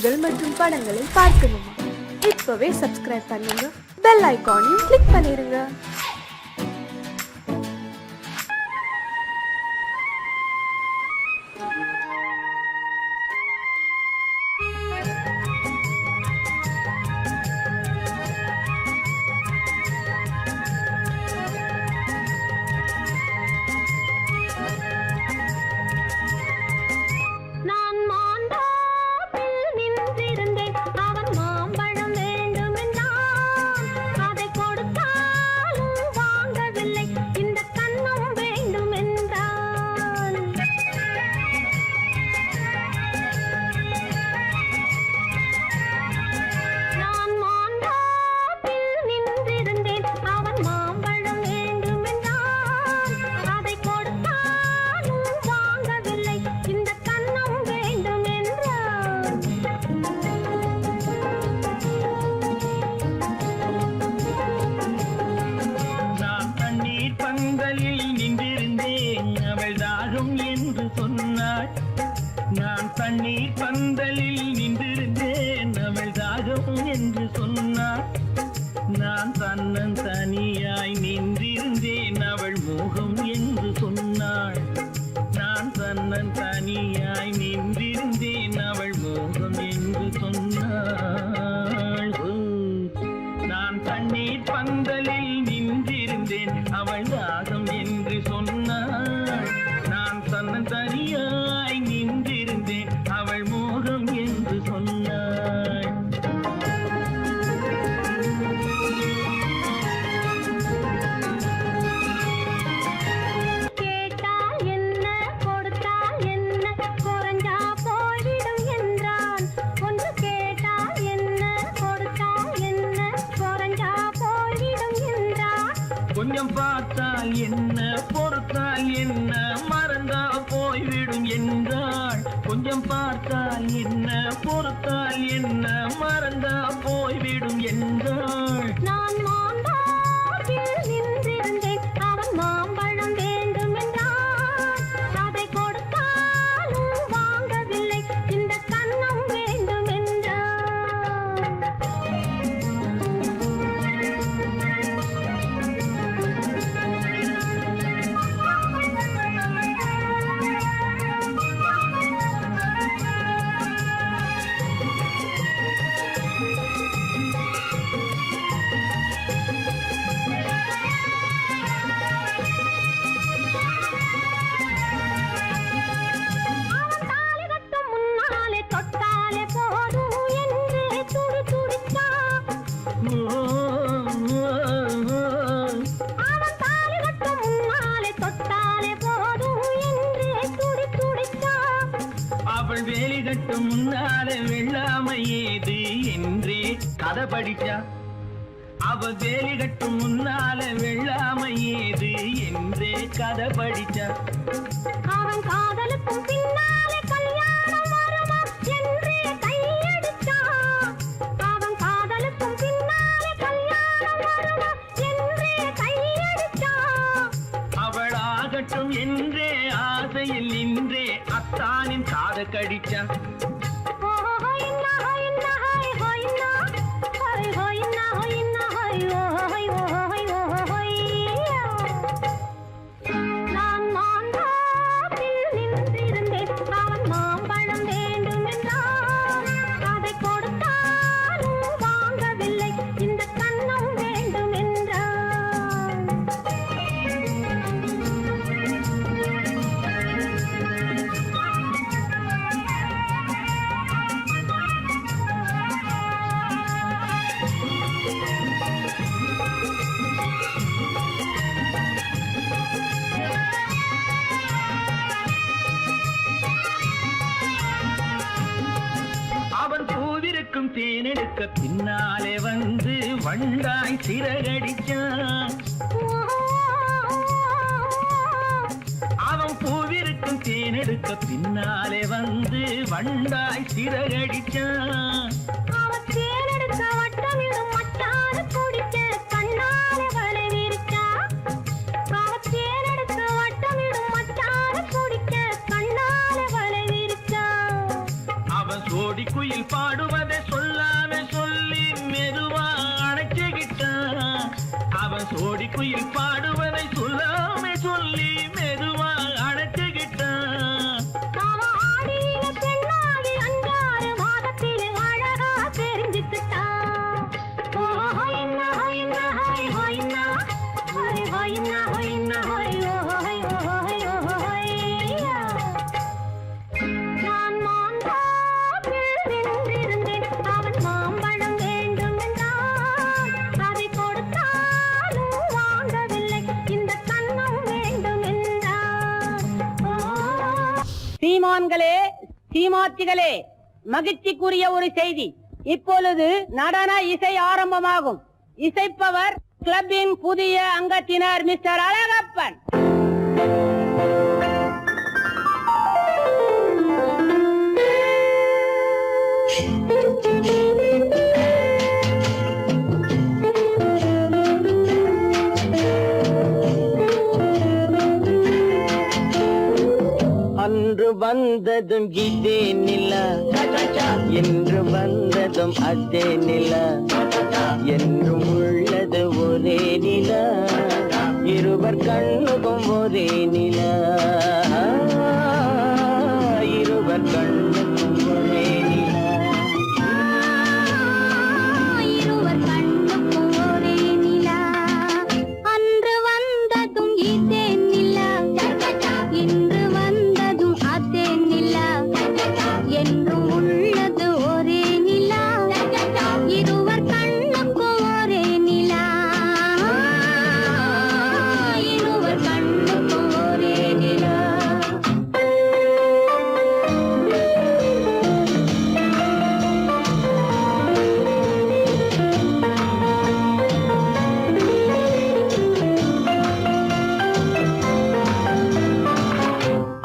செய்திகள் மற்றும் படங்களை பார்க்கணுமா? இப்பவே சப்ஸ்கிரைப் பண்ணுங்க, பெல் ஐகானையும் கிளிக் பண்ணிருங்க. நான் தண்ணீர் பந்தலில் நின்றிருந்தேன், அவள் தாகம் என்று சொன்னாள். நான் தன்னன் தனியாய் நின்றிருந்தேன், அவள் மோகம் என்று சொன்னாள். நான் தன்னன் தனியாய் நின்றிருந்தேன், அவள் மோகம் என்று சொன்னாள். நான் தண்ணீர் பந்தலில் நின்றிருந்தேன், அவள் தாகம் என்று சொன்னாள். நான் தன்னன் தனியாய் நின்றிருந்தேன், அவள் மோகம் என்று சொன்னாள். கேட்டால் என்ன கொடுத்தால் என்ன, குறைஞ்சா போய்விடும் என்றான். ஒன்று கேட்டால் என்ன கொடுத்தால் என்ன, குறைஞ்சா போய்விடும் என்றான். கொஞ்சம் பார்த்தால் என்ன பொறுத்தால் என்ன, மறந்தா போய்விடும் என்றாள். கொஞ்சம் பார்த்தால் என்ன பொறுத்தால் என்ன, மறந்தா போய்விடும் என்றாள். நான் மாந்தாவில் நின்றிருந்தேன், அவன் மாம்பழம் வேண்டும் என்றான். அதை கொடுத்தாலும் வாங்கவில்லை, இந்த கன்னம் வேண்டும் என்றான். அவள் வேலி கட்டும் முன்னாலே வெள்ளாமை ஏது என்றே கதை படிச்சா. அவள் வேலி கட்டும் முன்னாலே வெள்ளாமை ஏது என்றே கதை படிச்சா. அவன் காதலுக்கும் பின்னாலே கல்யாணம் வருமா என்றே கையடிச்சான். அவன் காதலுக்கும் பின்னாலே கல்யாணம் வருமா என்றே கையடிச்சான். அவள் ஆகட்டும் என்றே ஆசையில் நின்றே அத்தானின் காத கடிச்சா. நான் மாந்தாவில் நின்றிருந்தேன், அவன் மாம்பழம் வேண்டும் என்றான். அதை கொடுத்தாலும் வாங்கவில்லை, இந்த கன்னம் வேண்டும் என்றான். அவன் பூவிருக்கும் தேனெடுக்க பின்னாலே வந்து வண்டாய் சிறகடிச்சான். அவன் பூவிருக்கும் தேனெடுக்க பின்னாலே வந்து வண்டாய் சிறகடிச்சான். அவன் தேனெடுக்க வட்டமிடும் மட்டான குடிக்க கண்ணாலே வலை விரிச்சா. அவன் தேனெடுக்க வட்டமிடும் மட்டான குடிக்க கண்ணாலே வலை விரிச்சா. அவன் சோடி குயில் பாடுவதை சொல்லாம சொல்லி மெதுவா அணைச்சுக்கிட்டான். அவன் சோடி குயில் பாடுவதை சொல்லாம சொல்லி மெதுவா அணைச்சுக்கிட்டான். அவன் ஆடிய பெண்ணாகி 5-6 மாதத்தில் அழகா தெரிஞ்சுக்கிட்டான். ஓ ஹொய்னா ஹொய்னா ஹொய் ஹொய்னா ஹொய் ஹொய்னா ஹொய்னா ஹொய் ஓ ஹொய் ஓ ஹொய் ஓ ஹொய்யா. நான் மாந்தாப்பில் நின்றிருந்தேன். அவன் மாம்பழம் வேண்டும் என்றான். அதை கொடுத்தாலும் வாங்கவில்லை. இந்த கன்னம் வேண்டும் என்றான். ஓ சீமான்களே, சீமாத்திகளே, மகிழ்ச்சிக்குரிய ஒரு செய்தி. இப்பொழுது நடன இசை ஆரம்பமாகும். இசைப்பவர் கிளப்பின் புதிய அங்கத்தினர் மிஸ்டர் அழகப்பன். அன்று வந்ததும் இதே நிலா, என்று வந்ததும் அதே நிலா, என்றும் உள்ளது ஒரே நிலா, இருவர் கண்ணுக்கும் ஒரே நிலா, இருவர் கண்ணுக்கும் ஒரே நிலா, இருவர் கண்ணுக்கும் ஒரே நிலா. அன்று வந்ததும் இதே நிலா, இன்று வந்ததும் அதே நிலா, என்றும் உள்ளது ஒரே நிலா, இருவர் கண்ணுக்கும் ஒரே நிலா, இருவர் கண்ணுக்கும் ஒரே நிலா.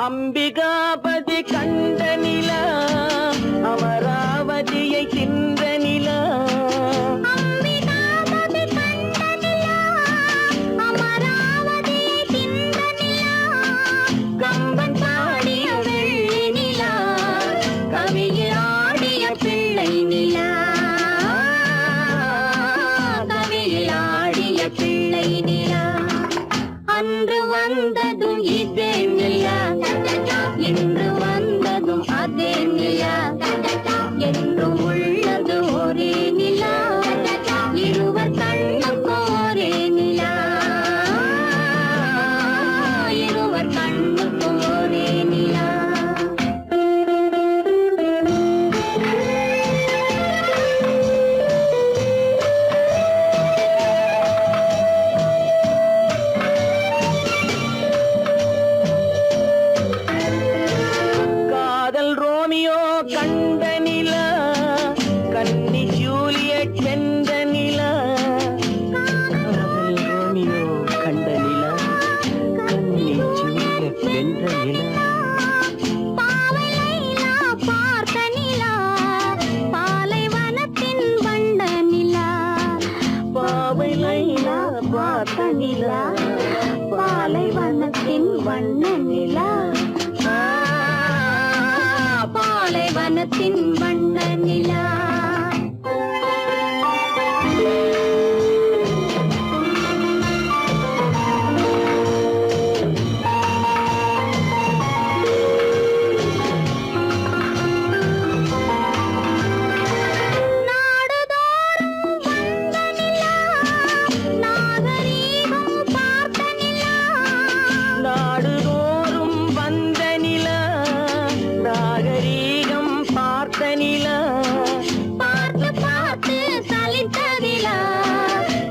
அம்பிகாபதி கண்ட நிலா, அமராவதியை தின்ற நிலா, அம்பிகாபதி கண்ட நிலா, அமராவதியை தின்ற நிலா, கம்பன் பாடிய வெள்ளி நிலா, கவியில் ஆடிய பிள்ளை நிலா, கவியில் ஆடிய பிள்ளை நிலா. அன்று வந்ததும் இதே நிலா, இன்று வந்ததும் அதே நிலா, என்றும் உள்ளது ஒரே நிலா, இருவர் கண்ணுக்கும் ஒரே நிலா, இருவர் கண்ணுக்கும் ஒரே நிலா. காதல் ரோமியோ கண்ட நிலா, கன்னி ஜூலியட் வென்ற நிலா, காதல் ரோமியோ கண்ட நிலா, கன்னி ஜூலியட் வென்ற நிலா, பாவை லைலா பார்த்த நிலா, பாலைவனத்தின் வண்ட நிலா, பாவை லைலா பார்த்த நிலா, பாலைவனத்தின் வண்ண நிலா, பாலைவனத்தின் வண்ண நிலா. நாடுதோறும் வந்த நிலா, நாகரீகம் பார்த்த நிலா, நாடுதோறும் வந்த நிலா, நாகரீகம் பார்த்த நிலா, பார்த்து பார்த்து சலித்த நிலா,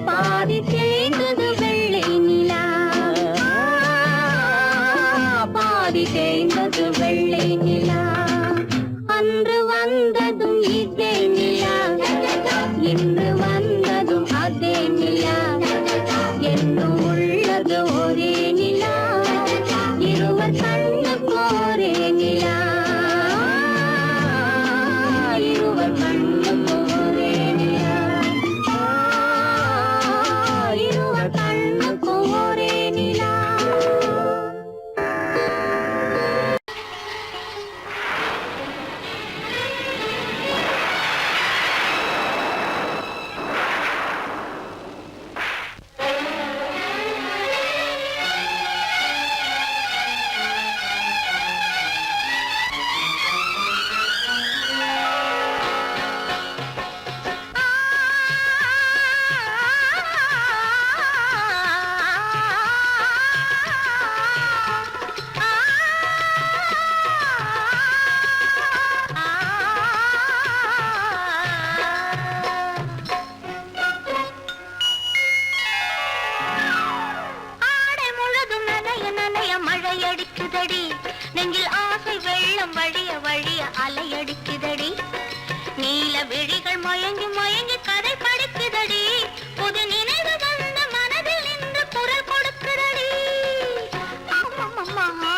பாதி தேய்ந்தது வெள்ளை நிலா, பாதி தேய்ந்தது வெள்ளை நிலா. அன்று வந்ததும் இதே நிலா, இன்று வந்ததும் அதே நிலா, என்றும் உள்ளது ஒரே நிலா, இருவர் கண்ணுக்கு ஒரே நிலா, மயங்கி மயங்கி கதை படிக்குதடி புது நினைவு வந்த மனதில் நின்று குரல் கொடுக்குதடி அம்மம்மம்மா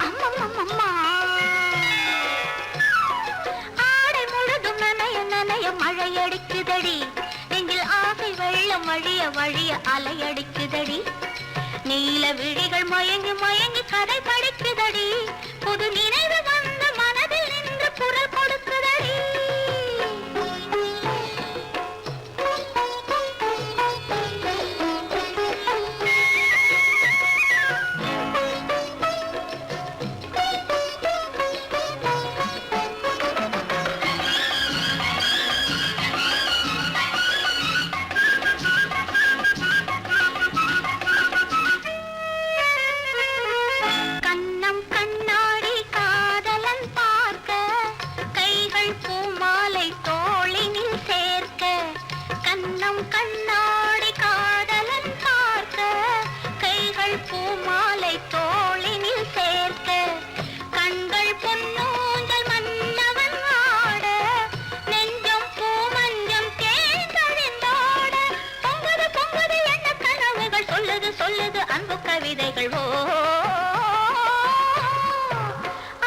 அம்மம்மம்மா ஆடை முழுதும் நனைய நனைய மழை அடிக்குதடி நெஞ்சில் ஆசை வெள்ளம் வழிய வழிய அலை அடிக்குதடி நீல விழிகள் மயங்கி மயங்கி கதை படிக்குதடி புது நினைவு வந்த மனதில் நின்று குரல் கொடுக்குதடி கண்ணம் கண்ணாடி காதலன் பார்க்க கைகள் பூமாலை தோளினில் சேர்க்க கண்ணம் கண்ணாடி காதலன் பார்க்க கைகள் பூமாலை தோளினில் சேர்க்க கண்கள் பொன்னூஞ்சல் மன்னவன் ஆட நெஞ்சம் பூமஞ்சம் தேர்ந்தழிந்தோட பொங்குது பொங்குது என்ன கனவுகள் சொல்லுது சொல்லுது அன்பு கவிதைகள் ஓ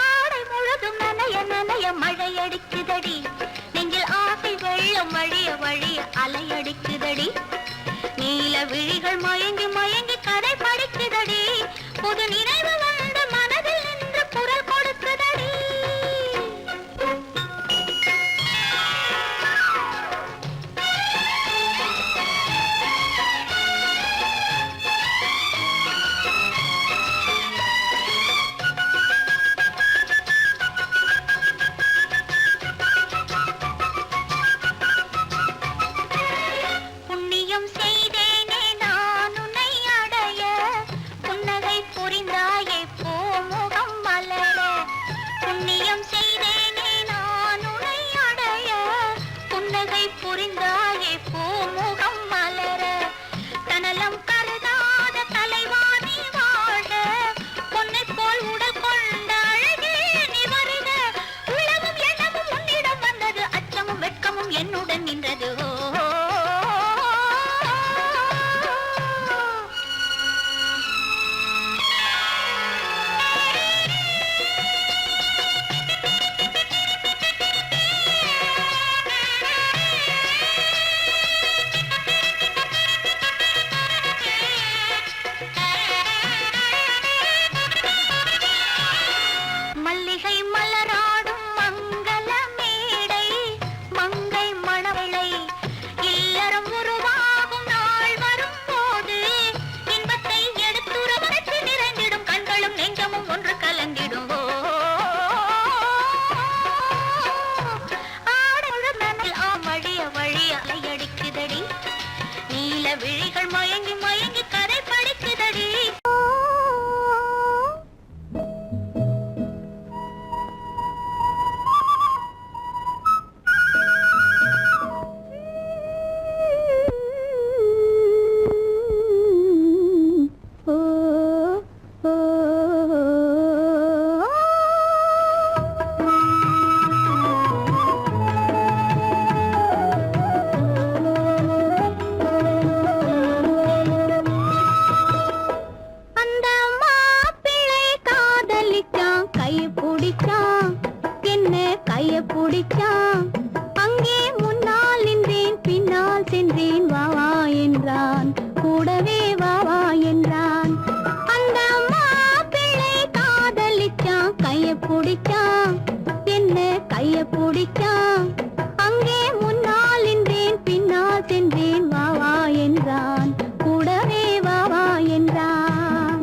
ஆடை முழுதும் நனைய நனைய மழை அடிக்குதடி நெஞ்சில் ஆசை வெள்ளம் வழிய வழிய அலை அடிக்குதடி நீல விழிகள் மயங்கி மயங்கி கதை படிக்குதடி புது நினைவு வந்த மனதில் நின்று குரல் கொடுக்குதடி புண்ணியம் செய்தேனே நான் உன்னை அடைய புன்னகை புரிந்தாயே பூமுகம் மலர புண்ணியம் செய்தேனே நான் உன்னை அடைய புன்னகை புரிந்தாயே பூமுகம் மலர தனலம் கருதாத தலைவாணி வாழ பொன்னை போல் உடல் கொண்ட அழகே நீ வருக உலகம் எண்ணமும் உன்னிடம் வந்தது அச்சமும் வெட்கமும் என்னுடன் நின்றது ஓ மல்லிகை மலராடும் மங்கள மேடை மங்கை மணவளை இல்லறம் உருவாகும் நாள் வரும் போது இன்பத்தை எடுத்துரைத்து நிறைந்திடும் கண்களும் நெஞ்சமும் ஒன்று கலந்திடும் ஆடமுழு மணல் வழிய வழிய அலையடிக்குதடி நீல விழிகள் மயங்கி மயங்கி கதை படிக்குதடி அந்த மாப்பிள்ளை காதலிச்சான் கைய பிடிச்சான் என்ன கைய பிடிச்சான் அங்கே முன்னால் நின்றேன் பின்னால் சென்றேன் வா வா என்றான் கூடவே வா வா என்றான் அந்த மாப்பிள்ளை காதலிச்சான் கைய பிடிச்சான் என்ன கைய பிடிச்சான் அங்கே முன்னால் நின்றேன் பின்னால் சென்றேன் வா வா என்றான் கூடவே வா வா என்றான்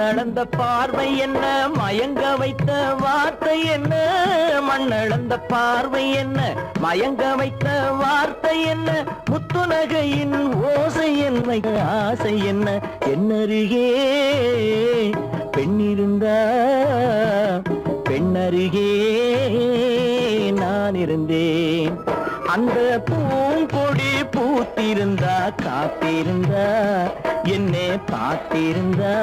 கண்ணளந்த பார்வை என்ன, மயங்க வைத்த வார்த்தை என்ன, மண்ணளந்த பார்வை என்ன, மயங்க வைத்த வார்த்தை என்ன, முத்துநகையின் ஓசை என்ன, ஆசை என்ன, என்னருகே பெண்ணிருந்தா பெண்ணருகே நான் இருந்தேன். அந்த பூங்கொடி பூத்திருந்தா காத்திருந்தா என்னை பார்த்திருந்தா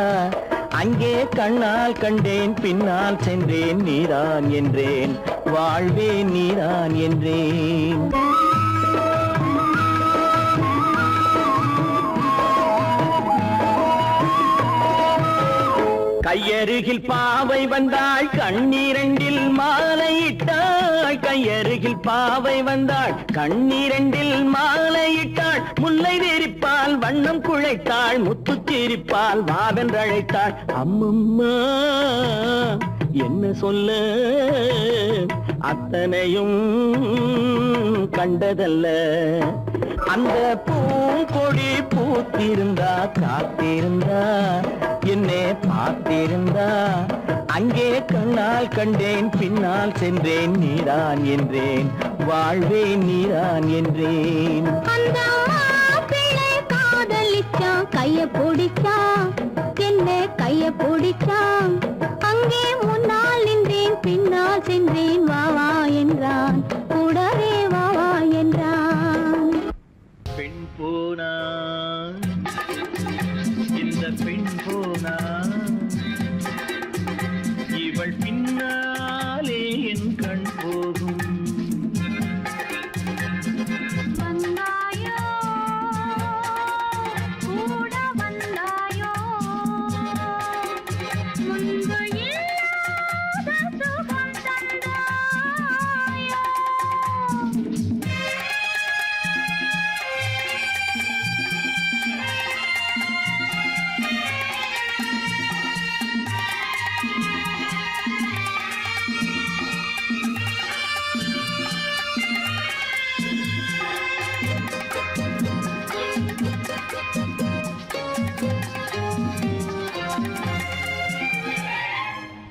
அங்கே கண்ணால் கண்டேன் பின்னால் சென்றேன் நீதான் என்றேன் வாழ்வே நீதான் என்றேன். கையருகில் பாவை வந்தாள் கண்ணீரண்டில் மாலையிட்டாள், கையருகில் பாவை வந்தாள் கண்ணீரண்டில் மாலையிட்டாள், முல்லை வெறிப்பால் வண்ணம் குழைத்தாள், முத்து சிரிப்பால் வாவென்றழைத்தாள். அம்மம்மா என்ன சொல்ல அத்தனையும் கண்டதல்ல, அந்த பூங்கொடி பூத்திருந்தா காத்திருந்தா என்னை பார்த்திருந்தா அங்கே கண்ணால் கண்டேன் பின்னால் சென்றேன் நீதான் என்றேன் வாழ்வே நீதான் என்றேன். அந்த மாப்பிள்ளை காதலிச்சான், கைய பிடிச்சான், என்ன கைய பிடிச்சான், அங்கே முன்னால் நின்றேன் பின்னால் சென்றேன் வா வா என்றான், கூடவே வா வா என்றான். பெண் போனா இந்த பெண் போனா இவள் பின்னாலே என் கண் போகும். வந்தாயோ கூட வந்தாயோ, முன்பு இல்லாத சுகம் தந்தாயோ.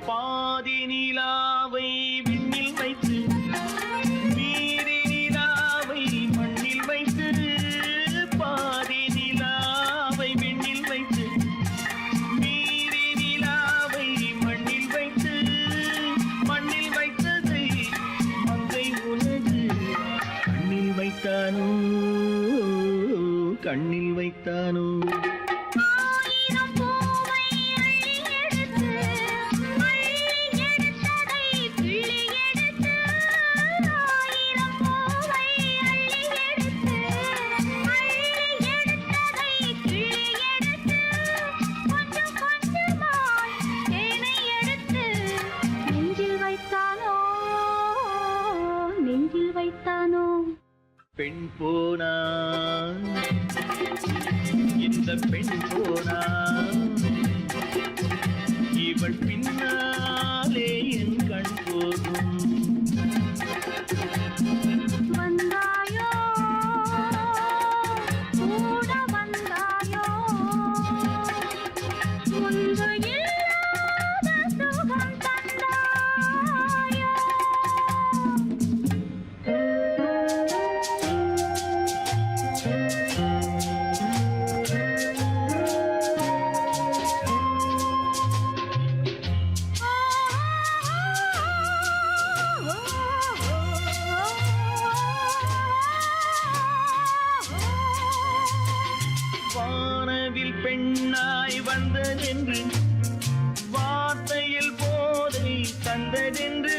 பாதி நிலாவை விண்ணில் வைத்து மீதி நிலாவை மண்ணில் வைத்து, பாதி நிலாவை விண்ணில் வைத்து மீதி நிலாவை மண்ணில் வைத்து, மண்ணில் வைத்ததை மங்கை உனது கண்ணில் வைத்தானோ கண்ணில் வைத்தானோ. ஆயிரம் பூவை அள்ளி எடுத்து, அள்ளி எடுத்ததை கிள்ளி எடுத்து, ஆயிரம் பூவை அள்ளி எடுத்து, அள்ளி எடுத்ததை கிள்ளி எடுத்து, கொஞ்சம் கொஞ்சமாய் தேனை எடுத்து நெஞ்சில் வைத்தானோ நெஞ்சில் வைத்தானோ. பெண் போனா இந்த பெண் போனா இவள் பின்னாலே என் கண் போகும். வந்தாயோ கூட வந்தாயோ, முன்பு இல்லாத சுகம் தந்தாயோ. வானவில் பெண்ணாய் வந்ததென்று வார்த்தையில் போதை தந்ததென்று,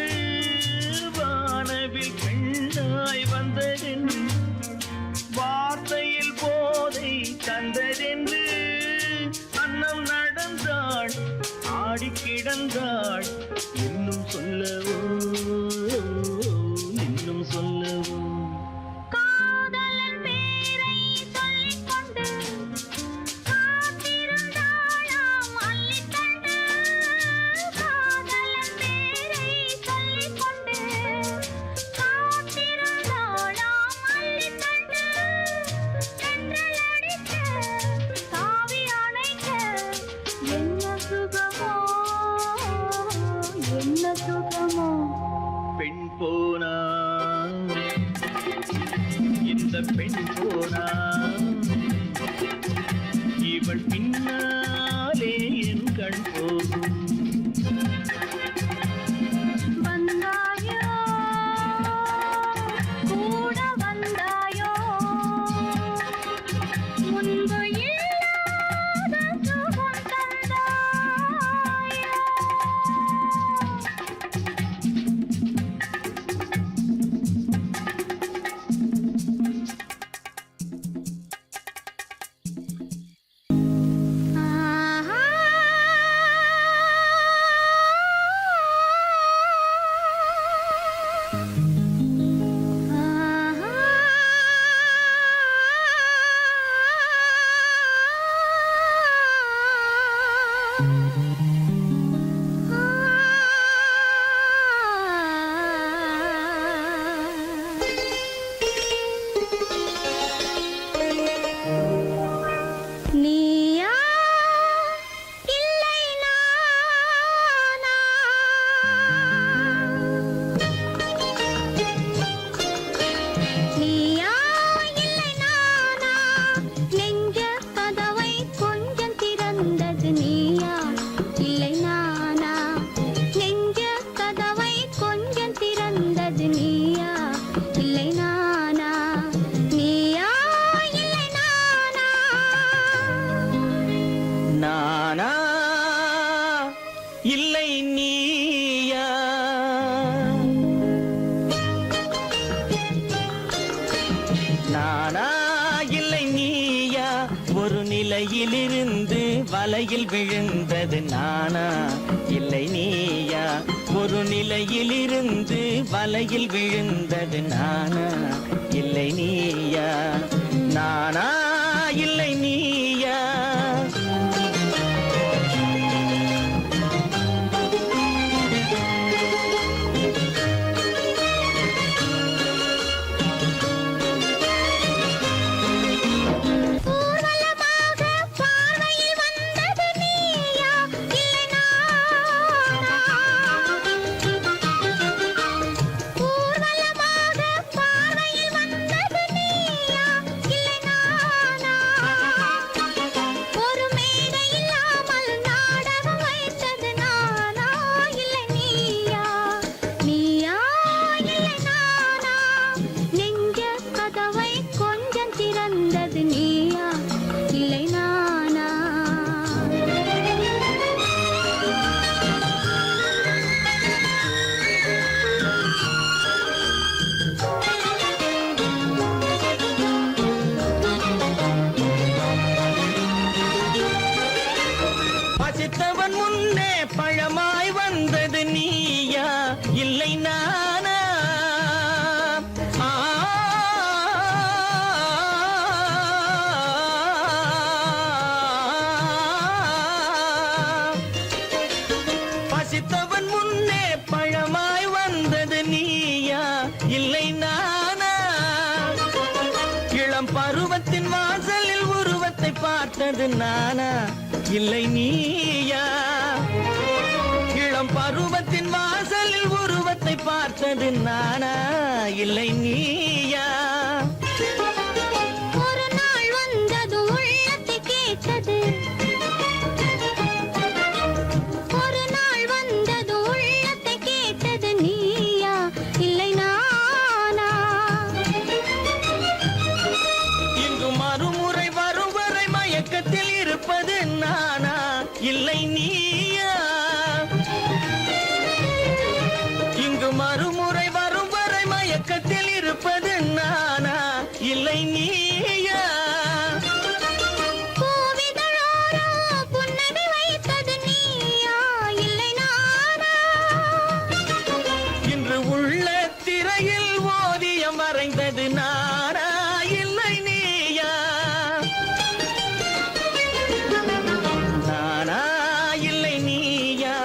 வானவில் பெண்ணாய் வந்ததென்று வார்த்தையில் போதை தந்ததென்று, அன்னம் நடந்தாள் ஆடி கிடந்தாள், இன்னும் சொல்லவோ இன்னும் சொல்லவோ. காதலன் பேரை சொல்லிக் கொண்டு காத்திருந்தாளாம் அள்ளிக் பெண் போனா இந்த பெண் போனா இவள் பின்னாலே என் கண் போகும் வந்தாயோ கூட வந்தாயோ முன்பு இல்லாத சுகம் தந்தாயோ நீயா இல்லை நானா நீயா இல்லை நானா நெஞ்ச கதவை கொஞ்சம் திறந்தது நீயா இல்லை நானா நெஞ்ச கதவை கொஞ்சம் திறந்தது நீயா இல்லை நானா நீயா இல்லை நானா நானா இல்லை நீயா நானா இல்லை நீயா ஒரு நிலையிலிருந்து வலையில் விழுந்தது நானா இல்லை நீயா ஒரு நிலையிலிருந்து வலையில் விழுந்தது நானா இல்லை நீயா நானா இல்லை நீயா ஊர்வலமாக பார்வையில் வந்தது நீயா இல்லை நானா ஊர்வலமாக பார்வையில் வந்தது நீயா இல்லை நானா ஒரு மேடை இல்லாமல் நாடகம் வைத்தது நானா இல்லை நீயா நீயா இல்லை நானா நெஞ்ச கதவை கொஞ்சம் திறந்தது நீயா இல்லை நானா பசித்தவன் முன்னே பழமாய் வந்தது நீயா இல்லை நானா ஆ, பசித்தவன் முன்னே பழமாய் வந்தது நீயா இல்லை நானா இளம் பருவத்தின் வாசலில் உருவத்தை பார்த்தது நானா இல்லை நீயா இளம் பருவத்தின் வாசலில் உருவத்தை பார்த்தது நானா இல்லை நீயா ஒரு நாள் வந்தது உள்ளத்தை கேட்டது ஒரு நாள் வந்தது உள்ளத்தை கேட்டது நீயா இல்லை நானா இங்கு மறுமுறை வரும் வரை மயக்கத்தில் இருப்பது நானா இல்லை நீயா இங்கு மறுமுறை வரும் வரை மயக்கத்தில் இருப்பது நானா இல்லை நீயா பூவிதழோரோ புன்னகை வைத்தது நீயா இல்லை நானா இன்று உள்ள திரையில் ஓவியம் வரைந்தது நானா இல்லை நீயா நானா இல்லை நீயா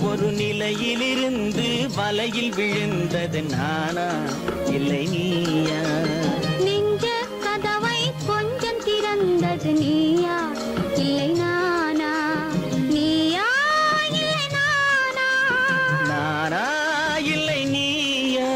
ஒரு நிலையிலிருந்து வலையில் விழுந்தது நானா இல்லை நீயா நெஞ்ச கதவை கொஞ்சம் திறந்தது நீயா இல்லை நானா நீயா இல்லை நானா நானா இல்லை நீயா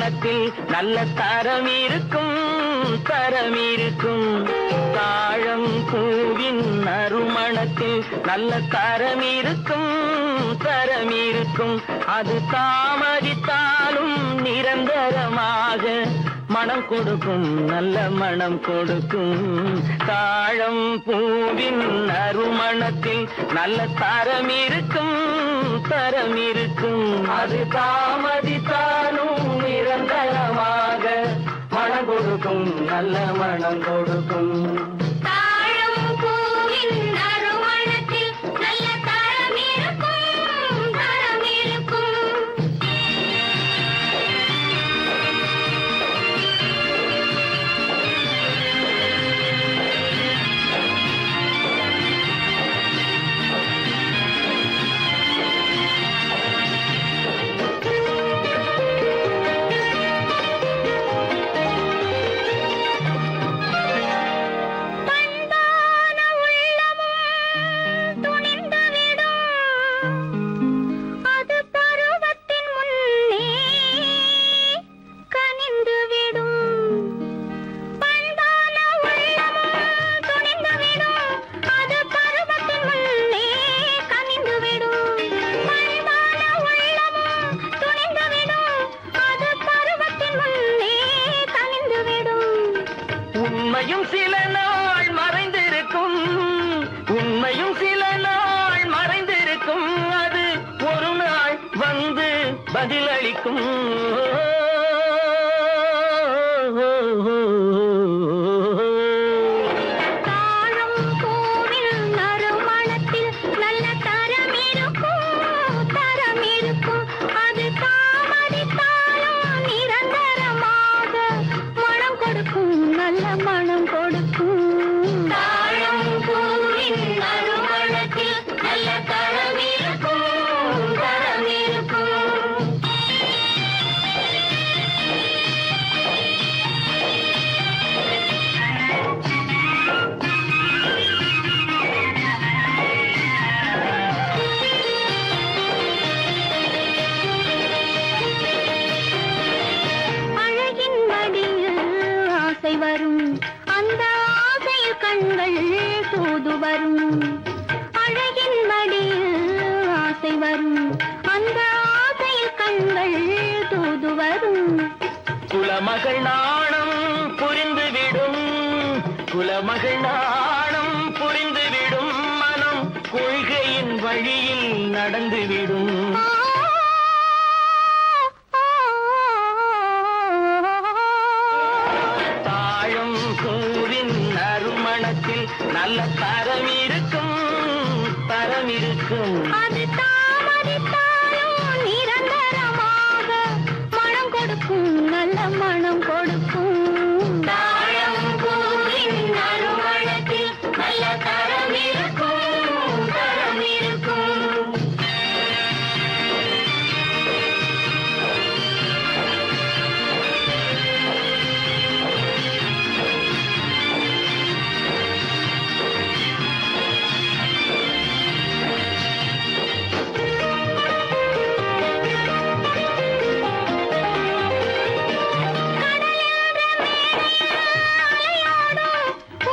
நறுமணத்தில் நல்ல தரம் இருக்கும் தரம் இருக்கும். தாழம் பூவின் நறுமணத்தில் நல்ல தரம் இருக்கும் தரம் இருக்கும். அது தாமதித்தாலும் நிரந்தரமாக மனம் கொடுக்கும் நல்ல மனம் கொடுக்கும். தாழம் பூவின் நறுமணத்தில் நல்ல தரம் இருக்கும் தரம் இருக்கும். அது தாமதித்தாலும் நிரந்தரமாக மனம் கொடுக்கும் நல்ல மனம் கொடுக்கும். தாழம் பூவின் நறுமணத்தில் நல்ல தரம் இருக்கும் தரம் இருக்கும். பண்பான உள்ளமும் துணிந்துவிடும். அது பருவத்தின் முன்னே கனிந்துவிடும். பண்பான உள்ளமும் துணிந்துவிடும். அது பருவத்தின் முன்னே கனிந்துவிடும். பண்பான உள்ளமும் துணிந்துவிடும். அது பருவத்தின் முன்னே கனிந்துவிடும். உண்மையும் சில நாள் மறைந்திருக்கும் உண்மையும் சில நாள் மறைந்திருக்கும். அது ஒரு நாள் வந்து பதிலளிக்கும். தாழம் பூவின் நறுமணத்தில் நல்ல தரம் இருக்கும் தரம் இருக்கும். அது தாமதித்தாலும் நிரந்தரமாக மனம் கொடுக்கும் நல்ல மனம் கொடுக்கும். தாழம் பூவின் நறுமணத்தில் நல்ல தரம் இருக்கும் தரம் இருக்கும். அழகின் மடியில் ஆசை வரும். அந்த ஆசையில் கண்கள் தூது வரும். அழகின் மடியில் ஆசை வரும். அந்த ஆசையில் கண்கள் தூது வரும். குலமகள் நாணம் புரிந்துவிடும் குலமகள் நாணம் புரிந்துவிடும். மனம் கொள்கையின் வழியில் நடந்துவிடும். தாழம் பூவின் நறுமணத்தில் நல்ல தரம் இருக்கும் தரம் இருக்கும். அது தாமதித்தாலும் நிரந்தரமாக மனம் கொடுக்கும் நல்ல மனம் கொடுக்கும். தாழம் பூவின் நறுமணத்தில் நல்ல தரம் இருக்கும் தரம் இருக்கும்.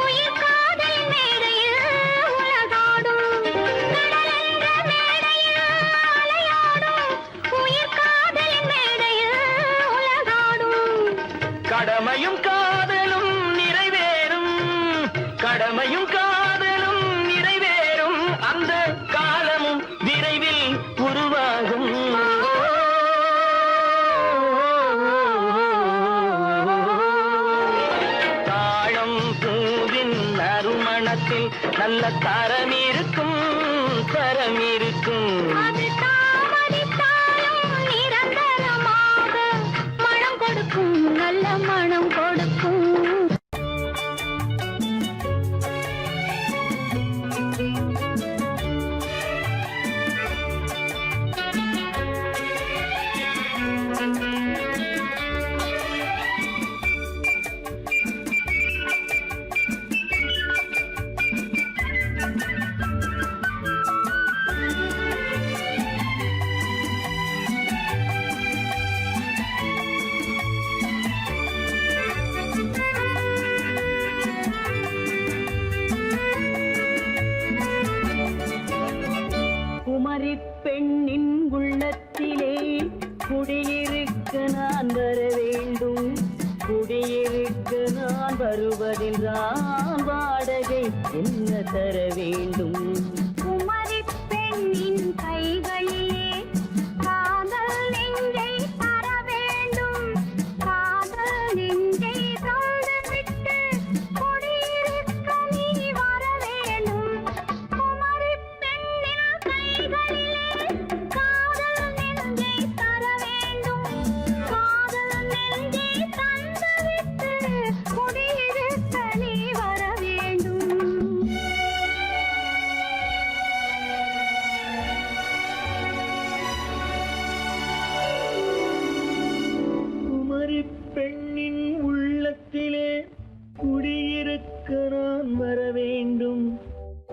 உயிர் காதல் மேடையில் உலகாடும். கடலென்ற மேடையில் அலையாடும். உயிர் காதல் மேடையில் உலகாடும். கடமையும் காதலும் நிறைவேறும் கடமையும் காதலும் நிறைவேறும். அந்த காலமும் விரைவில் உருவாகும். தாழம் பூவின் நறுமணத்தில் நல்ல தரம் இருக்கும் தரம் இருக்கும். அது தாமதித்தாலும் நிரந்தரமாக மனம் கொடுக்கும் நல்ல மனம் கொடுக்கும். வாடகை என்ன தர வேண்டும்? குமரி பெண்ணின் கைகளிலே காதல் நெஞ்சை தர வேண்டும். காதல் நெஞ்சை தந்துவிட்டு குடியிருக்க நீ வர வேண்டும். குமரி பெண்ணின் கைகளிலே காதல் நெஞ்சை தர வேண்டும். காதல் நெஞ்சை தந்துவிட்டு குடியிருக்க நீ வர வேண்டும். குமரி பெண்ணின் உள்ளத்திலே குடியிருக்க நான் வர வேண்டும்.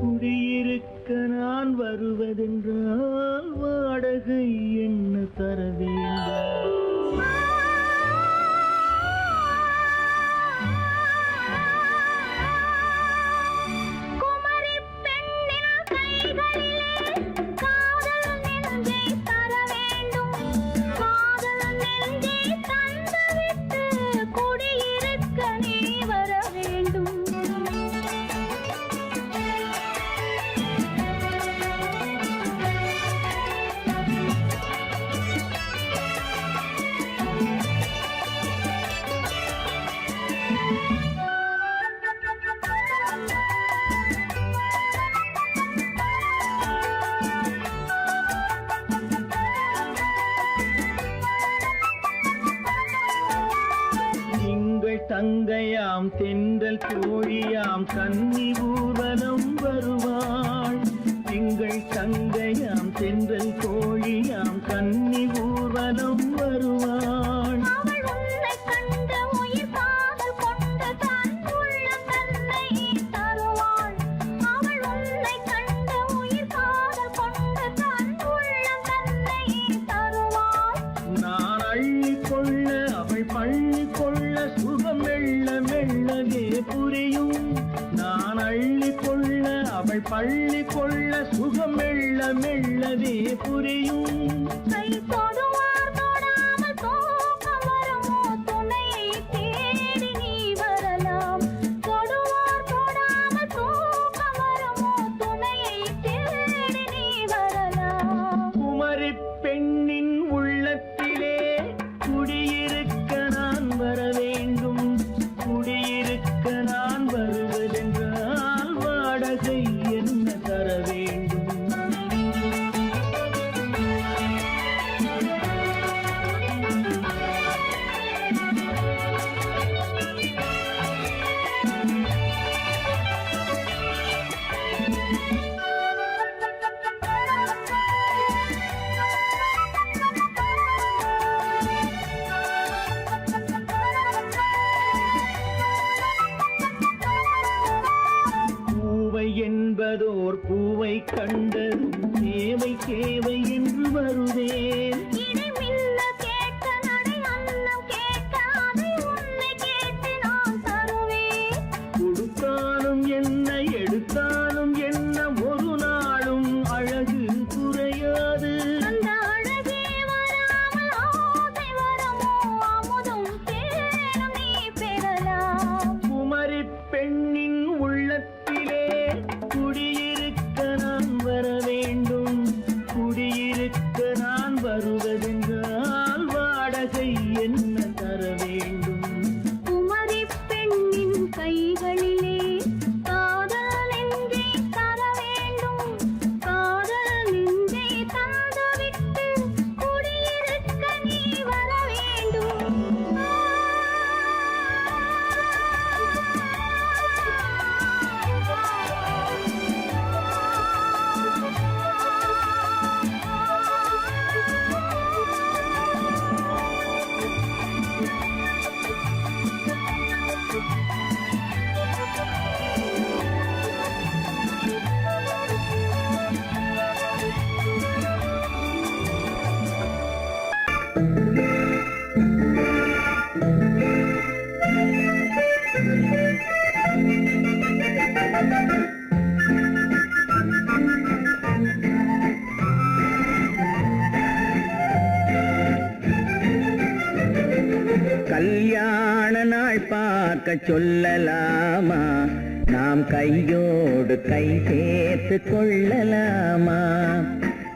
குடியிருக்க நான் வருவதென்றால் வாடகை என்ன தர வேண்டும்? குமரி பெண்ணின் கைகளிலே காதல் நெஞ்சை தர வேண்டும். காதல் நெஞ்சை தந்துவிட்டு குடியிருக்க நீ வர வேண்டும். திங்கள் தங்கையாம் தென்றல் தோழியாம் கன்னி ஊர்வலம் வருவாள். திங்கள் தங்கையாம் தென்றல் தோழியாம் கன்னி ஊர்வலம் வருவாள். அவள் உன்னை கண்டு உயிர் காதல் கொண்டு தன் உள்ளம் தன்னை தருவாள். அவள் உன்னை கண்டு உயிர் காதல் கொண்டு தன் உள்ளம் தன்னை தருவாள். நான் அள்ளி கொள்ள அவள் பள்ளி கொள்ள சுகம் மெல்ல மெல்லவே புரியும். நான் அள்ளி கொள்ள அவள் பள்ளி கொள்ள சுகம் மெல்ல மெல்லவே புரியும். கை தொடுவார் தொடாமல் தூக்கம் வருமோ? துணையை தேடி நீ வரலாம். தொடுவார் தொடாமல் தூக்கம் வருமோ? துணையை தேடி நீ வரலாம். குமரி பெண்ணின் உள்ளத்திலே குடியிருக்க நான் வர வேண்டும். குடியிருக்க நான் வருவதென்றால் வாடகை என்ன தர வேண்டும்? பூவை என்பதோர் பூவை கண்டதும் தேவை தேவை என்று வருவேன். இதை மின்ன கேட்க நடை அன்னம் கேட்க அதை உன்னை கேட்டு நான் தருவேன். கொடுத்தாலும் என்ன எடுத்தாலும் என்ன ஒரு நாளும் அழகு குறையாது. அந்த அழகே வராமல் ஆசை வரமோ? அமுதும் தேனும் நீ பெறலாம். குமரி பெண்ணின் உள்ளத்திலே குடியிருக்க நான் வர வேண்டும். குடியிருக்க நான் வருவதென்றால் வாடகை என்ன தர வேண்டும்? குமரி பெண்ணின் கைகளிலே காதல் நெஞ்சை தர வேண்டும். காதல் நெஞ்சை தந்துவிட்டு குடியிருக்க நீ வர வேண்டும். கல்யாண நாள் பார்க்க சொல்லலாமா? நாம் கையோடு கை சேர்த்து கொள்ளலாமா?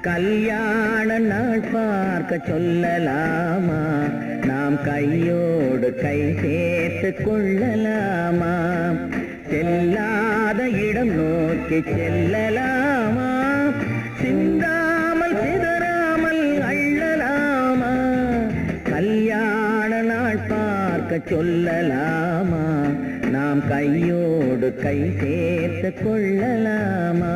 கல்யாண நாள் பார்க்க சொல்லலாமா? நாம் கையோடு கை சேர்த்து கொள்ளலாமா? செல்லாத இடம் நோக்கி செல்லலாமா? சிந்தாமல் சிதறாமல் அள்ளலாமா? கல்யாண நாள் பார்க்க சொல்லலாமா? நாம் கையோடு கை சேர்த்து கொள்ளலாமா?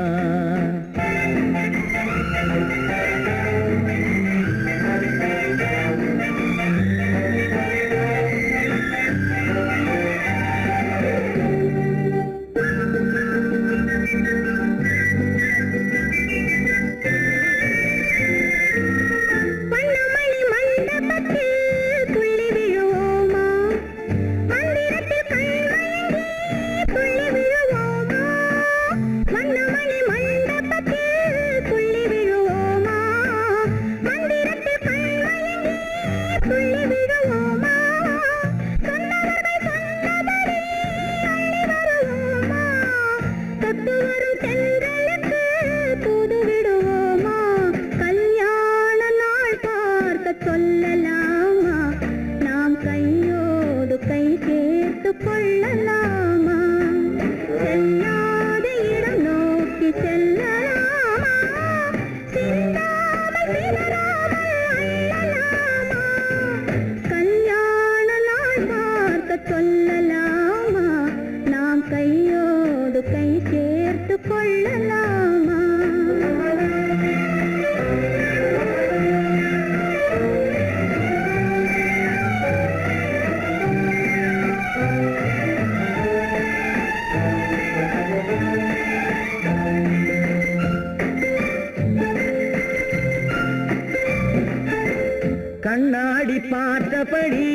கண்ணாடி பார்த்தபடி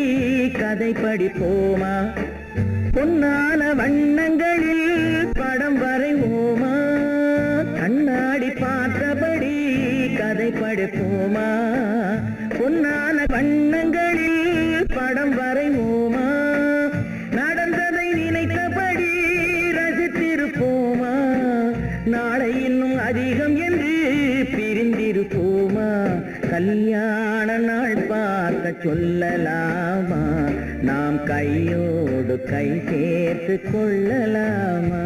கதை படிப்போமா? பொன்னான வண்ணங்களில் படம் வரைவோமா? கண்ணாடி பார்த்தபடி கதை படிப்போமா? பொன்னான வண்ணங்களில் படம் வரைவோமா? நடந்ததை நினைத்தபடி ரசித்திருப்போமா? நாளை இன்னும் அதிகம் என்று பிரிந்திருப்போமா? கல்யாண நாள் பார்க்க சொல்லலாமா? நாம் கையோடு கை சேர்த்து கொள்ளலாமா?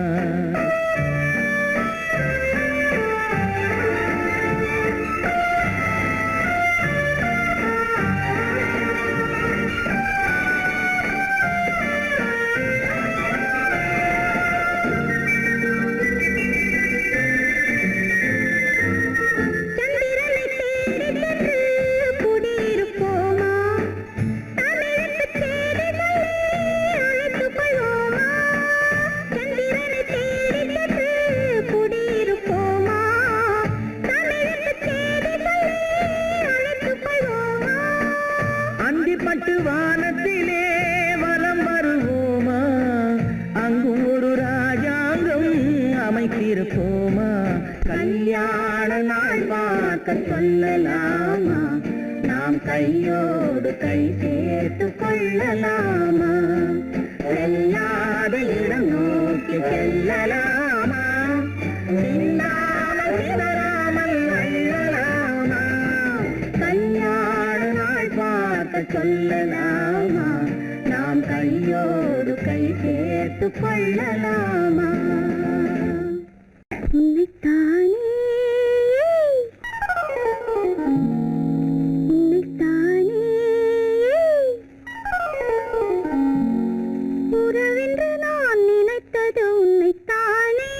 வானத்திலே வலம் வருவோமா? அங்கும் ஒரு ராஜாங்கம் அமைத்திருப்போமா? கல்யாண நாள் பார்க்க சொல்லலாமா? நாம் கையோடு கை சேர்த்து கொள்ளலாமா? செல்லாத இடம் நோக்கி செல்லலாமா? சிந்தாமல் சிதறாமல் அள்ளலாமா? கல்யாண நாள் பார்க்க சொல்லலாமா? நாம் கையோடு கை சேர்த்து கொள்ளலாமா? உன்னைத்தானே உறவென்று நான் நினைத்தது உன்னைத்தானே.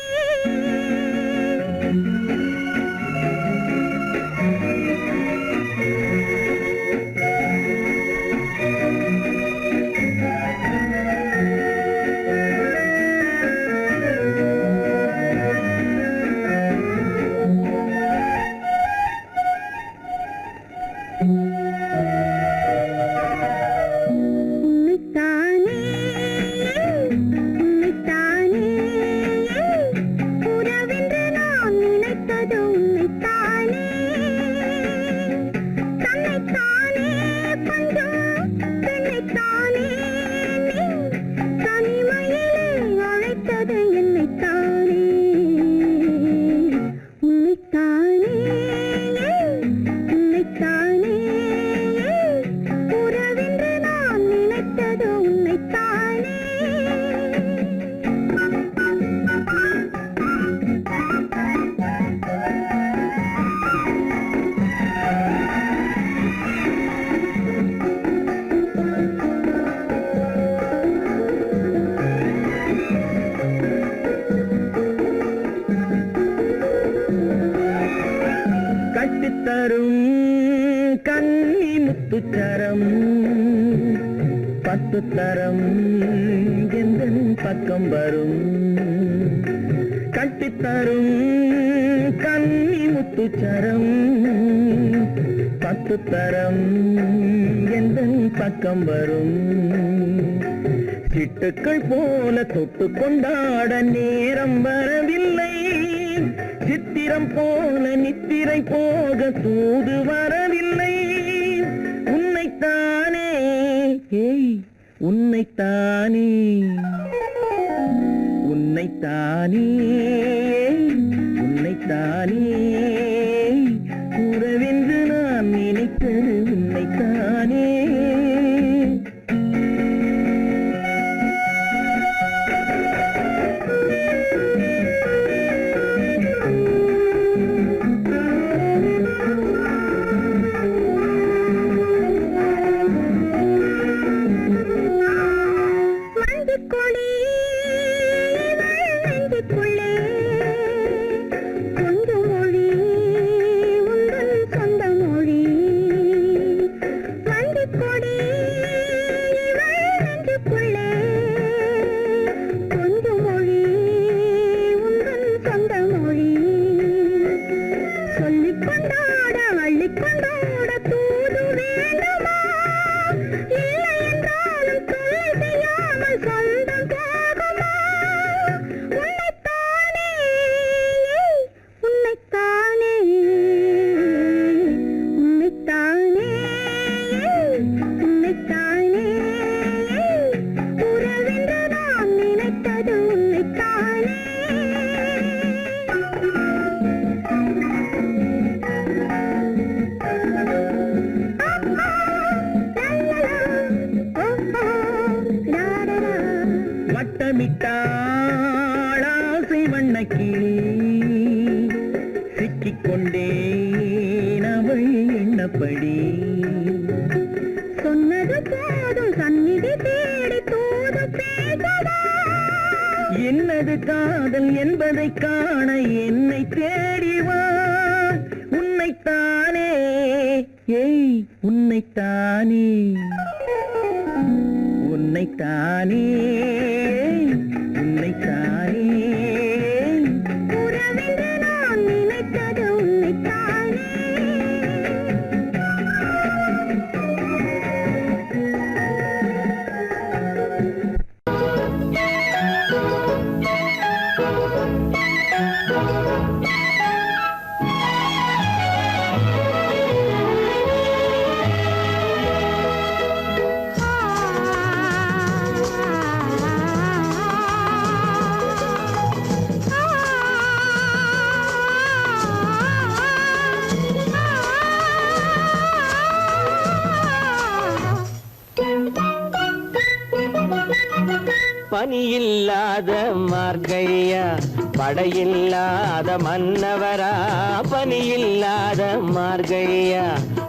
தரும் கன்னி முத்துச்சரம் 10 தரம் எந்தன் பக்கம் வரும் கட்டித்தரும் கன்னி முத்துச்சரம் 10 தரம் எந்தன் பக்கம் வரும் சிட்டுக்கள் போல தொட்டு கொண்டாட நேரம் வரவில்லை சித்திரம் போல நித்திரை போக தூது வரவில்லை உன்னைத்தானே உன்னைத்தானே உன்னைத்தானே உன்னைத்தானே உறவென்று நான் நினைத்தது உன்னைத்தானே வட்டமிட்டாளாசை வண்ணக்கிளி சிக்கிக்கொண்டேன் அவள் எண்ணப்படி சொன்னது போதும் சந்நிதி தேடி தூது பேசவா என்னது காதல் என்பதை காண என்னை தேடிவா உன்னைத்தானே உன்னைத்தானே உன்னைத்தானே உன்னைத்தானே உறவென்று நான் நினைத்தது உன்னைத்தானே பனியில்லாத மார்கழியா படையில்லாத மன்னவரா பனியில்லாத மார்கழியா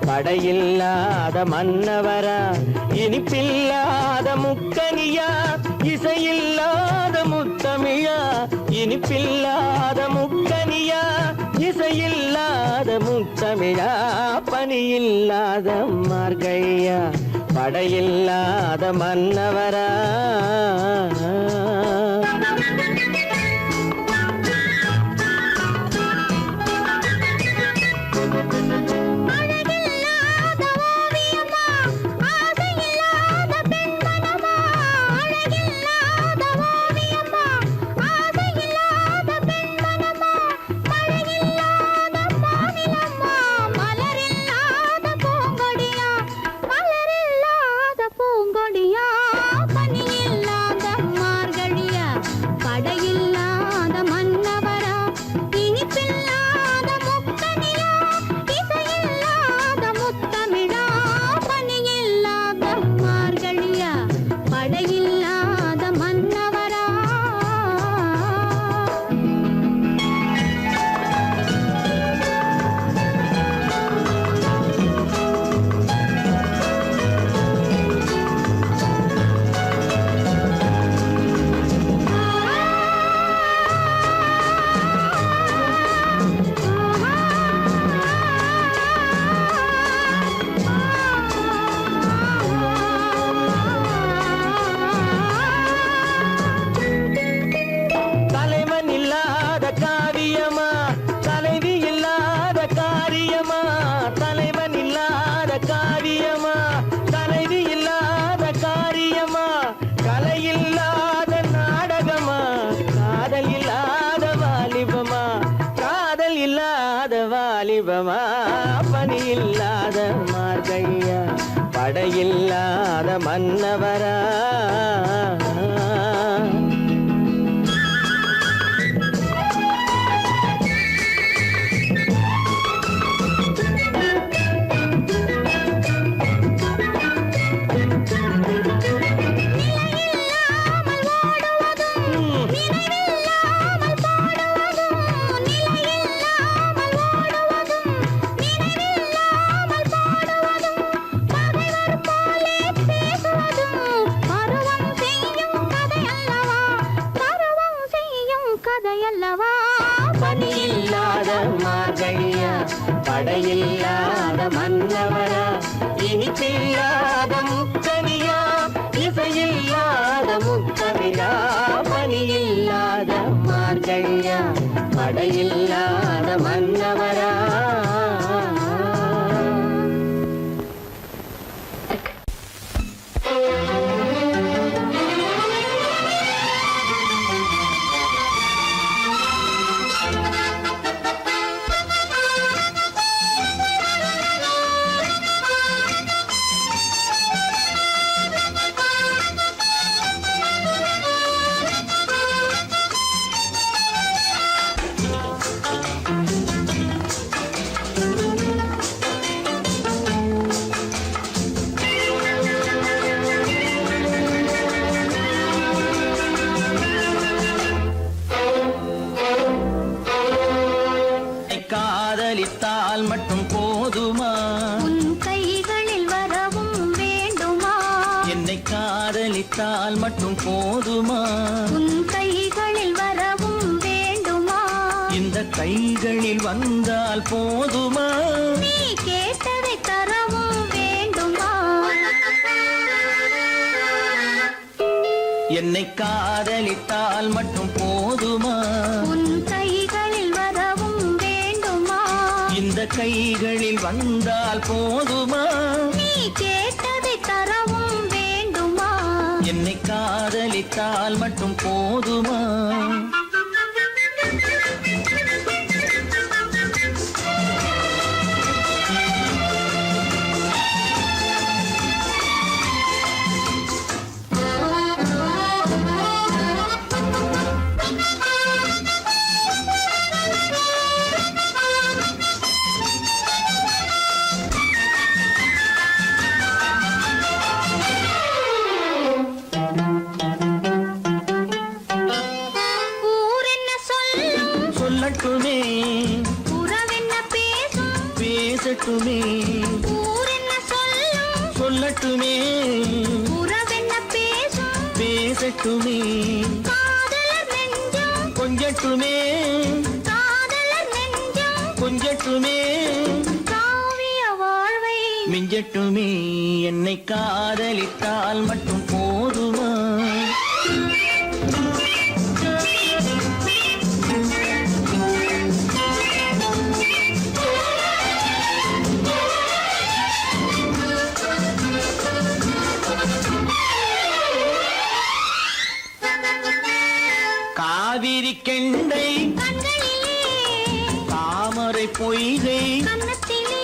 படையில்லாத மன்னவரா இனிப்பில்லாத முக்கனியா இசையில்லாத முத்தமிழா இனிப்பில்லாத முக்கனியா இசையில்லாத முத்தமிழா பனியில்லாத மார்கழியா படையில்லாத மன்னவரா பனியில்லாத பருவமா பனி இல்லாத மார்கழியா படையில்லாத மன்னவரா பனியில்லாத மார்கழியா படையில்லாத மன்னவரா இனிப்பில்லாத முக்கனியா இசையில்லாத முக்கவிழா பனியில்லாத மார்கழியா படையில்லாத மன்னவரா காதலித்தால் மட்டும் போதுமா உன் கைகளில் வரவும் வேண்டுமா என்னை காதலித்தால் மட்டும் போதுமா உன் கைகளில் வரவும் வேண்டுமா இந்த கைகளில் வந்தால் போதுமா நீ கேட்டதை தரவும் வேண்டுமா என்னை காதலித்தால் மட்டும் போதுமா உன் கைகளில் வரவும் வேண்டுமா இந்த கைகளில் வந்தால் போதுமா நீ கேட்டதை தரவும் வேண்டுமா என்னை காதலித்தால் மட்டும் போதுமா சொல்லட்டுமே உறவென்ன பேசும் பேசட்டுமே ஊரென்ன சொல்லும் சொல்லட்டுமே உறவென்ன பேசும் பேசட்டுமே காதலர் நெஞ்சம் கொஞ்சட்டுமே காதலர் நெஞ்சம் கொஞ்சட்டுமே காவிய வாழ்வை மிஞ்சட்டுமே என்னை காதலித்தால் மட்டும் போதுமா காவிரி கெண்டை கண்களிலே தாமரை பொய்கை கன்னத்திலே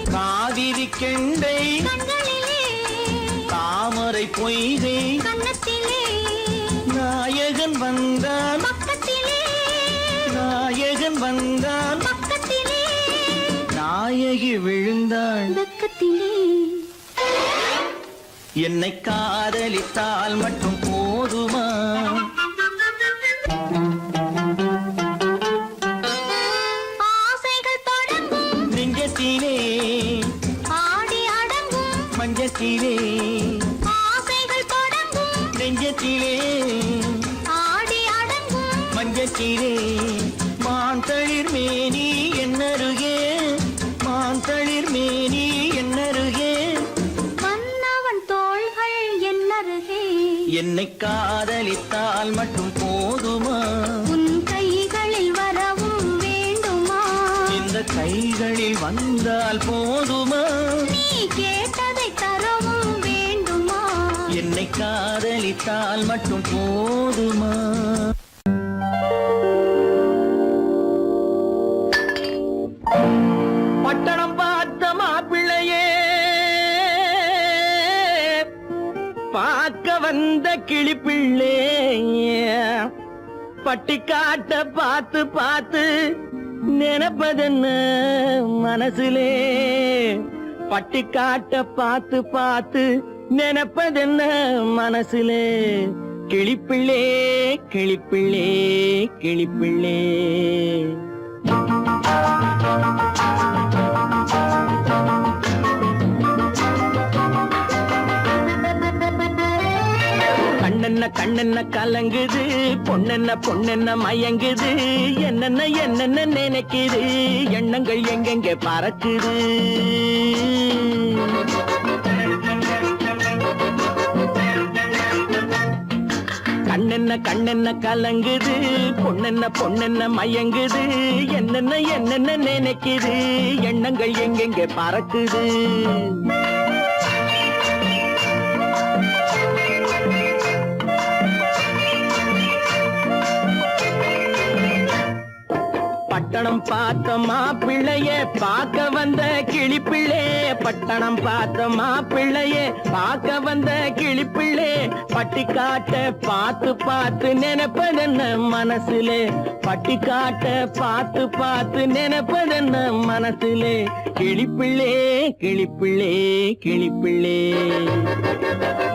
காவிரி கெண்டை கண்களிலே தாமரை பொய்கை கன்னத்திலே நாயகன் வந்தான் பக்கத்திலே நாயகன் வந்தான் பக்கத்திலே நாயகி விழுந்தாள் வெக்கத்திலே என்னை காதலித்தால் மட்டும் போதுமா ஆசைகள் தொடங்கும் நெஞ்சத்திலே ஆடி அடங்கும் மஞ்சத்திலே ஆசைகள் தொடங்கும் நெஞ்சத்திலே ஆடி அடங்கும் மஞ்சத்திலே மாந்தளிர் மேனி என்னருகே மாந்தளிர் மேனி என்னருகே மன்னவன் தோள்கள் என்னருகே என்னை காதலித்தால் மட்டும் போதுமா உன் கைகளில் வரவும் வேண்டுமா இந்த கைகளில் வந்தால் போதுமா நீ கேட்டதை தரவும் வேண்டுமா என்னை காதலித்தால் மட்டும் போதுமா ஆ வந்த கிளிப்பிள்ளே பட்டிக்காட்ட பார்த்து பார்த்து நினைப்பதென்ன மனசுலே பட்டிக்காட்ட பார்த்து பார்த்து நினைப்பதென்ன மனசுலே கிளிப்பிள்ளே கிளிப்பிள்ளே கிளிப்பிள்ளே கண்ணென்ன கண்ணென்ன கலங்குது பொண்ணென்ன பொண்ணென்ன மயங்குது என்னென்ன என்னென்ன நினைக்குது எண்ணங்கள் எங்கெங்க பறக்குது கண்ணென்ன கண்ணென்ன கலங்குது பொண்ணென்ன பொண்ணென்ன மயங்குது என்னென்ன என்னென்ன நினைக்குது எண்ணங்கள் எங்கெங்க பறக்குது பட்டணம் பார்த்த மாப்பிள்ளைய பார்க்க வந்த கிளிப்பிள்ளே பட்டணம் பார்த்த மாப்பிள்ளைய பார்க்க வந்த கிளிப்பிள்ளே பட்டிக்காட்ட பார்த்து பார்த்து நினைப்பதென்ன மனசுலே பட்டிக்காட்ட பார்த்து பார்த்து நினைப்பதென்ன மனசுலே கிளிப்பிள்ளே கிளிப்பிள்ளே கிளிப்பிள்ளே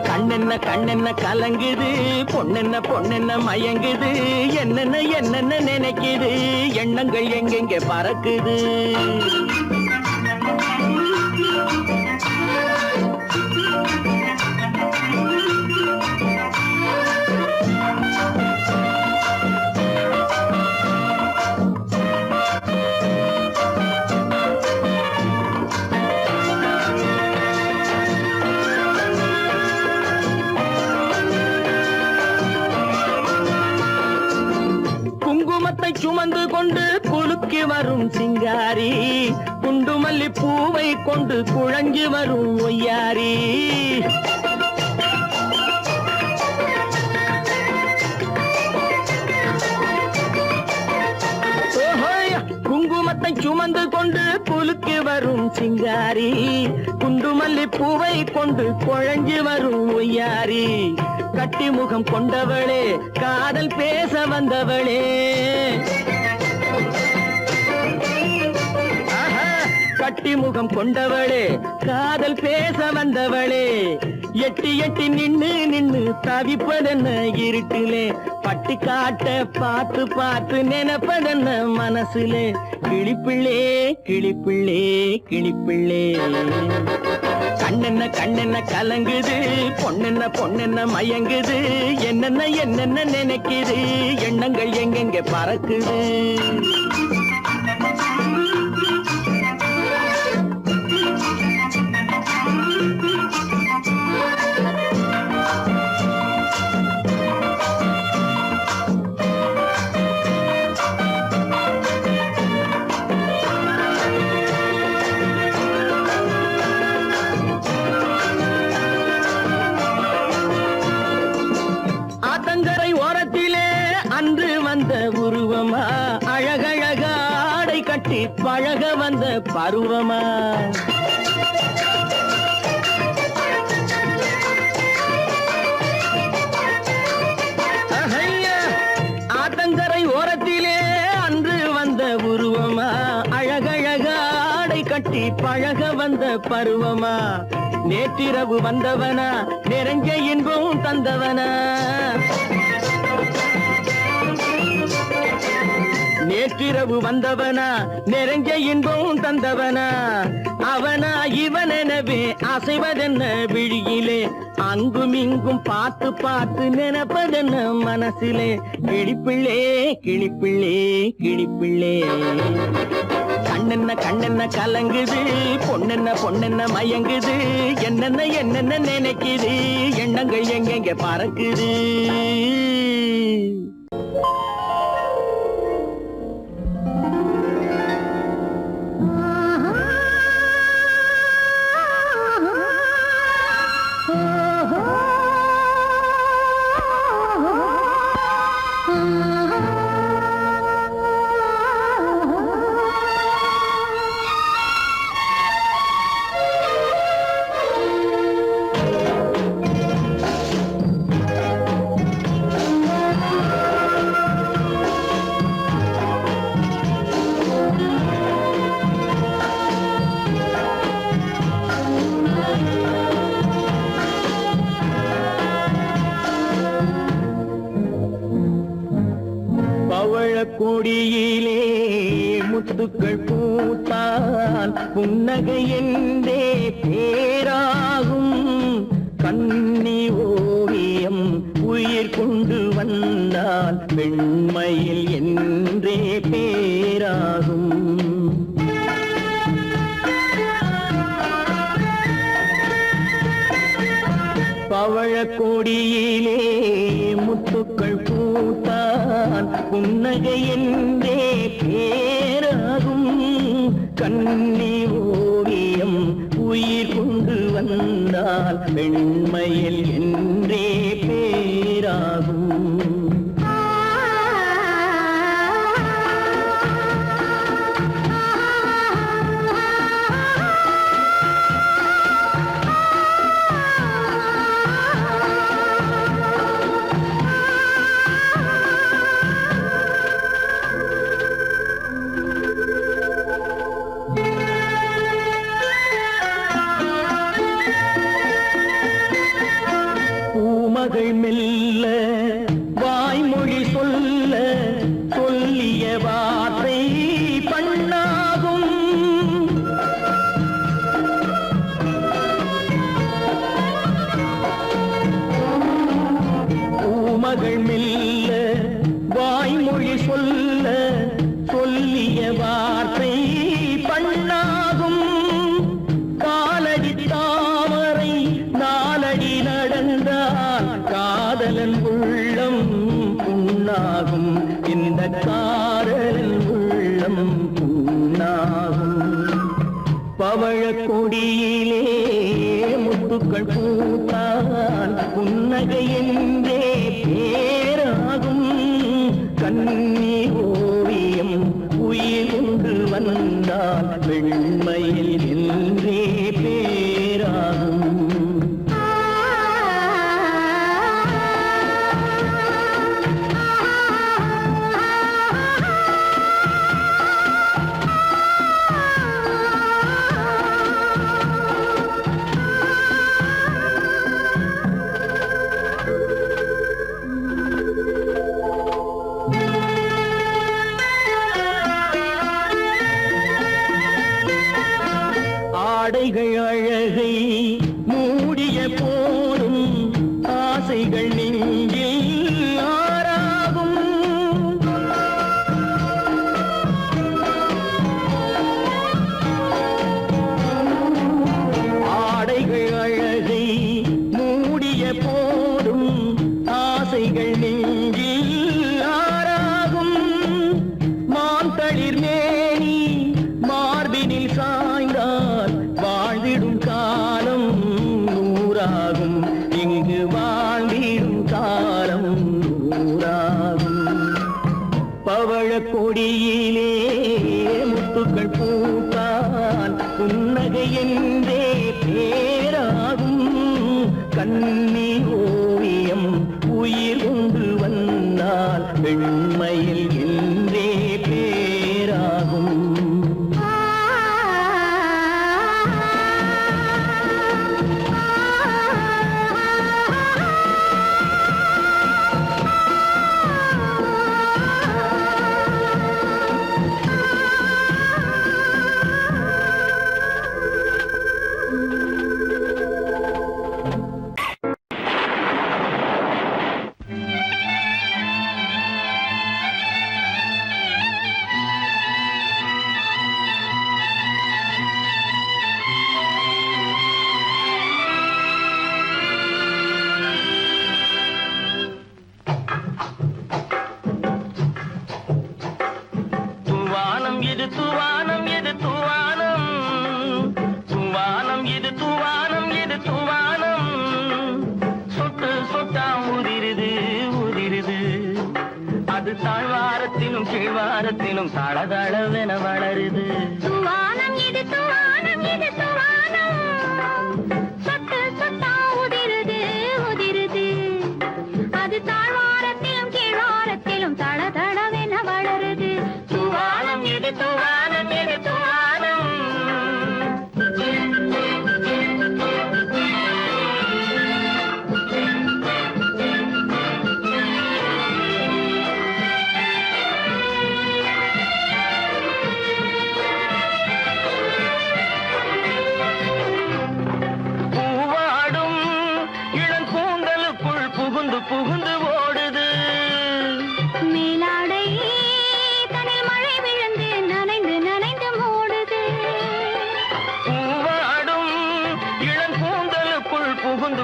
கண்ணென்ன கண்ணென்ன கலங்குது பொண்ணென்ன பொண்ணென்ன மயங்குது என்னென்ன என்னென்ன நினைக்குது எண்ணங்கள் எங்கெங்க பறக்குது குங்குமத்தை சுமந்து கொண்டு குலுக்கி வரும் சிங்காரி குண்டுமல்லி பூவை கொண்டு குழஞ்சி வரும் ஒய்யாரி குங்குமத்தை சுமந்து கொண்டு குலுக்கி வரும் சிங்காரி குண்டுமல்லி பூவை கொண்டு குழஞ்சி வரும் ஒய்யாரி கட்டி முகம் கொண்டவளே காதல் பேச வந்தவளே கட்டி முகம் கொண்டவளே காதல் பேச வந்தவளே எட்டி எட்டி நின்னு நின்னு தவிப்பதென்ன இருட்டிலே பட்டி காட்ட பார்த்து பார்த்து நினைப்பதென்ன மனசுலே கிளிப்பிள்ளே கிளிப்பிள்ளே கிளிப்பிள்ளே கண்ணென்ன கண்ணென்ன கலங்குது பொண்ணென்ன பொண்ணென்ன மயங்குது என்னென்ன என்னென்ன நினைக்குது எண்ணங்கள் எங்கெங்க பறக்குது ஆத்தங்கரை ஓரத்திலே அன்று வந்த உருவமா அழகழக ஆடை கட்டி பழக வந்த பருவமா ஆத்தங்கரை ஓரத்திலே அன்று வந்த உருவமா அழகழக ஆடை கட்டி பழக வந்த பருவமா நேற்றிரவு வந்தவனா நெருங்க இன்பம் தந்தவனா நேற்றிரவு வந்தவனா நெருங்க இன்பம் தந்தவனா அவனா இவனெனவே அசைவதென்ன விழியிலே அங்கும் இங்கும் பார்த்து பார்த்து நினைப்பதென்ன மனசிலே கிளிப்பிள்ளே கிளிப்பிள்ளே கிளிப்பிள்ளே கண்ணென்ன கண்ணென்ன கலங்குது பொண்ணென்ன பொண்ணென்ன மயங்குது என்னென்ன என்னென்ன நினைக்குது எண்ணங்கள் எங்கெங்க பறக்குது பவழக்கொடியிலே முத்துக்கள் பூத்தால் புன்னகை என்றே பேராகும். கண்ணி ஓவியம் உயிர் கொண்டு வந்தால் வெண்மையில் என்றே பேராகும். பவழக்கொடியிலே முத்துக்கள் பூத்தால் புன்னகை என்றே பேராகும். கண்ணி ஓவியம் உயிர் கொண்டு வந்தால் வெண்மையில் என்றே பேராகும். மகள் மெல்ல வாய்மொழி சொல்ல சொல்லிய வார்த்தை பண்ணாகும். பூமகள் மெல்ல வாய்மொழி சொல்ல சொல்லிய வார்த்தை பண்ணாகும். காலடி தாமரை நாலடி நடந்தால் காதலன் உள்ளம் புண்ணாகும். இந்த காதலன் உள்ளம் புண்ணாகும். பவழக்கொடியிலே முத்துக்கள் பூத்தால் புன்னகை என்றே பேராகும். கண்ணி ஓவியம் உயிர் கொண்டு வந்தால் வெண்மையில் என்றே பேராகும். ஆடைகள் அழகை மூடிய போதும் ஆசைகள் நெஞ்சில் ஆறாகும். ஆடைகள் அழகை மூடிய போதும் ஆசைகள் நெஞ்சில் ஆறாகும். மாந்தளிர் மேனி மார்பினில் சாய்ந்தால் வாழ்ந்திடும் காலம் நூறாகும். இங்கு வாழ்ந்திடும் காலம் நூறாகும். பவழக்கொடியிலே முத்துக்கள் பூத்தால் புன்னகை என்றே பேராகும். கண்ணி ஓவியம் உயிர் கொண்டு வந்தால் வெண்மையில் என்றே பேராகும். தூவானம் இது தூவானம் இது தூவானம். தூவானம் இது தூவானம் இது தூவானம். சொட்டு சொட்டா உதிருது உதிருது. அது தாழ்வாரத்திலும் கீழ்வாரத்திலும் தளதளவென வளருது. தூவானம் இது தூவானம் இது தூவானம். சொட்டு சொட்டா உதிருது உதிருது. அது தாழ்வாரத்திலும் கீழ்வாரத்திலும் தளதளவென வளருது. தூவானம் இது தூவானம் இது தூவானம்.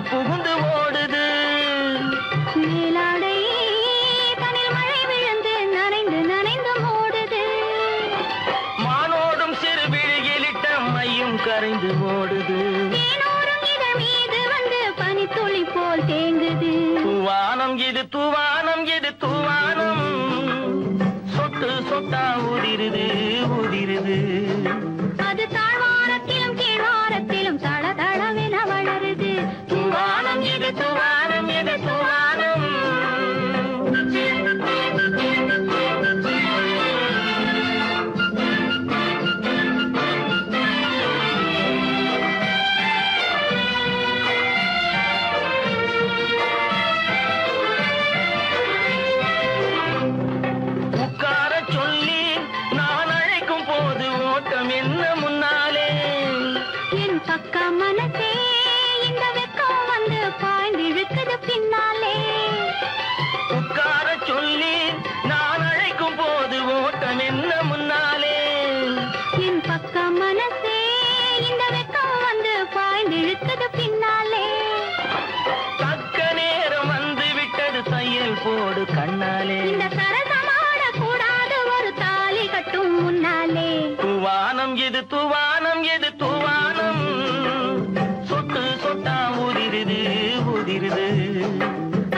புகுந்து ஓடுது. மேலாடை தனில் மழை விழுந்து நனைந்து நனைந்து ஓடுது. மானோடும் சிறு விழியிலிட்ட மையும் கரைந்து ஓடுது. தேனோரும் இதழ் மீது வந்து பனித்துளி போல் தேங்குது. தூவானம் இது தூவானம் இது தூவானம், சொட்டு சொட்டா உதிருது உதிருது. அது தாழ்வாரத்திலும் கீழ்வாரத்திலும் தள தளவென வளருது. தூவானம் இது தூவானம் இது தூவானம். உட்கார சொல்லி நான் அழைக்கும் போது ஓட்டம் என்ன முன்னாலே. என் பக்க மனசே இந்த வெக்கம் வந்து பாய்ந்திழுக்குது பின்னாலே. உட்கார சொல்லி நான் அழைக்கும் போது ஓட்டம் என்ன முன்னாலே. என் பக்க மனசே இந்த வெக்கம் வந்து பாய்ந்திழுக்குது பின்னாலே. தக்க நேரம் வந்து விட்டது தையல் போடு கண்ணாலே. இந்த சரசமாட கூடாது ஒரு தாலி கட்டும் முன்னாலே. தூவானம் இது தூவானம் இது தூவானம், சொட்டு சொட்டா உதிருது உதிருது.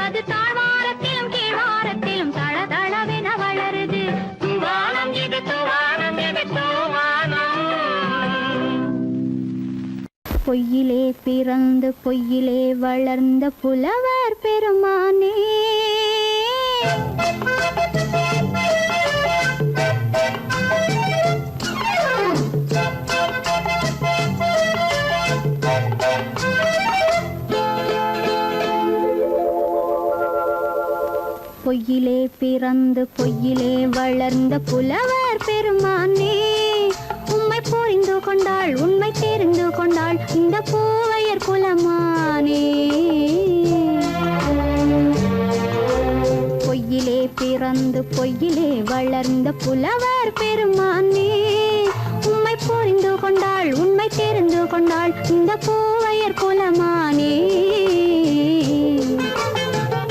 அது தாழ்வாரத்திலும் கீழ்வாரத்திலும் தள தளவென வளருது. தூவானம் இது தூவானம் இது தூவானம். பொய்யிலே பிறந்து பொய்யிலே வளர்ந்த புலவர் பெருமானே. பொய்யிலே பிறந்து பொய்யிலே வளர்ந்த புலவர் பெருமானே. உம்மை புரிந்து கொண்டாள் உண்மை தெரிந்து கொண்டாள் இந்த பூவையர் குலமானே. பொய்யிலே பிறந்து பொய்யிலே வளர்ந்த புலவர் பெருமானே. உம்மை புரிந்து கொண்டாள் உண்மை தெரிந்து கொண்டாள் இந்த பூவையர் குலமானே.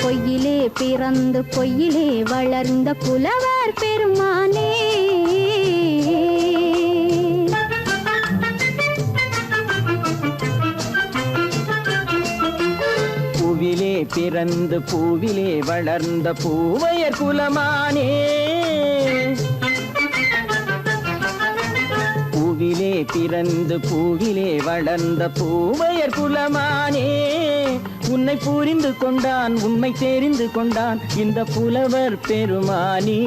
பொய்யிலே பிறந்து பொய்யிலே வளர்ந்த புலவர் பெருமானே. பூவிலே பிறந்து பூவிலே வளர்ந்த பூவையர் குலமானே. பூவிலே பிறந்து பூவிலே வளர்ந்த பூவையர் குலமானே. உன்னை புரிந்து கொண்டான் உண்மை தெரிந்து கொண்டான் இந்த புலவர் பெருமானே.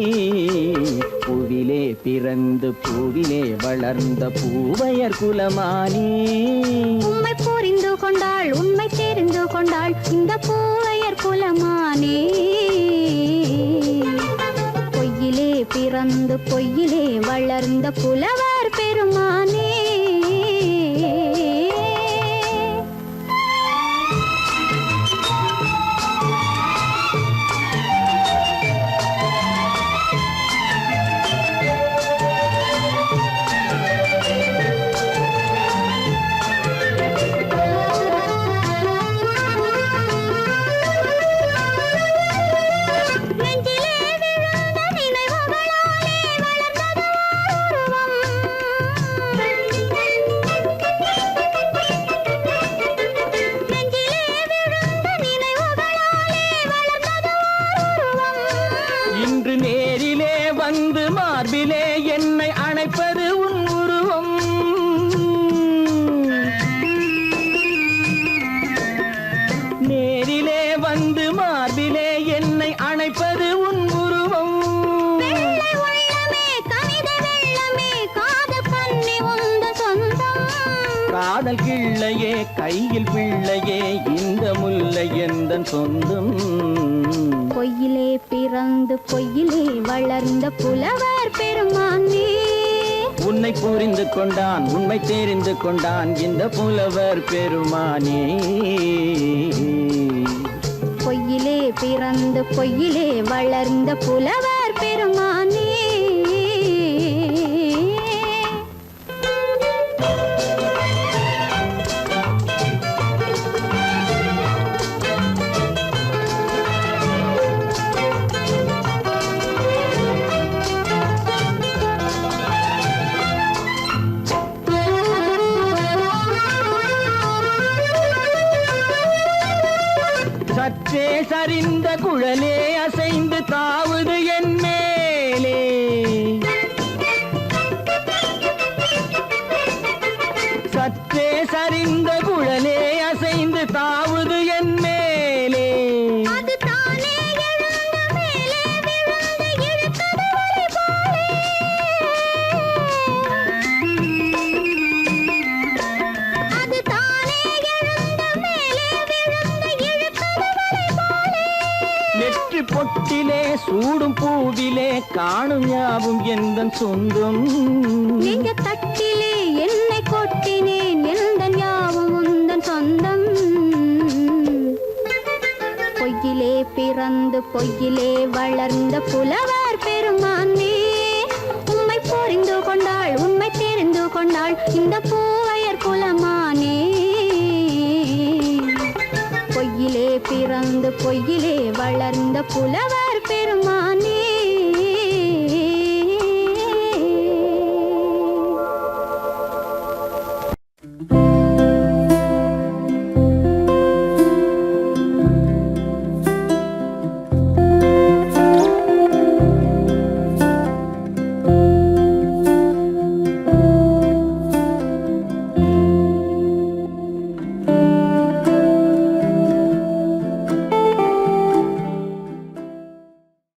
பூவிலே பிறந்து பூவிலே வளர்ந்த பூவையர் குலமானே. உம்மை புரிந்து கொண்டாள் உண்மை தெரிந்து கொண்டாள் இந்த பூவையர் குலமானே. பொய்யிலே பிறந்து பொய்யிலே வளர்ந்த புலவர் பெருமானே. இன்று நேரிலே வந்து மார்பிலே என்னை அணைப்பது உன் உருவம். நேரிலே வந்து மார்பிலே என்னை அணைப்பது உன் உருவம். வெள்ளை உள்ளமே கவிதை வெள்ளமே காதல் கண்ணி உந்த சொந்தம். காதல் கிள்ளையே கையில் பிள்ளையே இந்த முல்லை எந்தன் சொந்தம். பொய்யிலே பிறந்து பொய்யிலே வளர்ந்த புலவர் பெருமானே. உன்னை புரிந்து கொண்டான் உண்மை தெரிந்து கொண்டான் இந்த புலவர் பெருமானே. பொய்யிலே பிறந்து பொய்யிலே வளர்ந்த புலவர் பெருமானே. குழலே அசைந்து தாவுது என் மேலே. சற்றே சரிந்த குழலே அசைந்து தாவுது என் மேலே. அது தானே எழுந்த மேலே விழுந்து இழுத்தது ஒளி போலே. அது தானே எழுந்த மேலே விழுந்து இழுத்தது ஒளி போலே. நெற்றி பொட்டிலே சூடும் பூவிலே காணும் யாவும் எந்தன் சொந்தம். நெஞ்ச தட்டிலே என்னை கொட்டினேன் எந்தன் யாவும் உந்தன் சொந்தம். பொய்யிலே பிறந்து பொய்யிலே வளர்ந்த புலவர் பெருமானே, உம்மை புரிந்து கொண்டாள் உண்மை தெரிந்து கொண்டாள் இந்த பூவையர் குலமானே. பொய்யிலே பிறந்து பொய்யிலே வளர்ந்த புலவர் பெருமானே.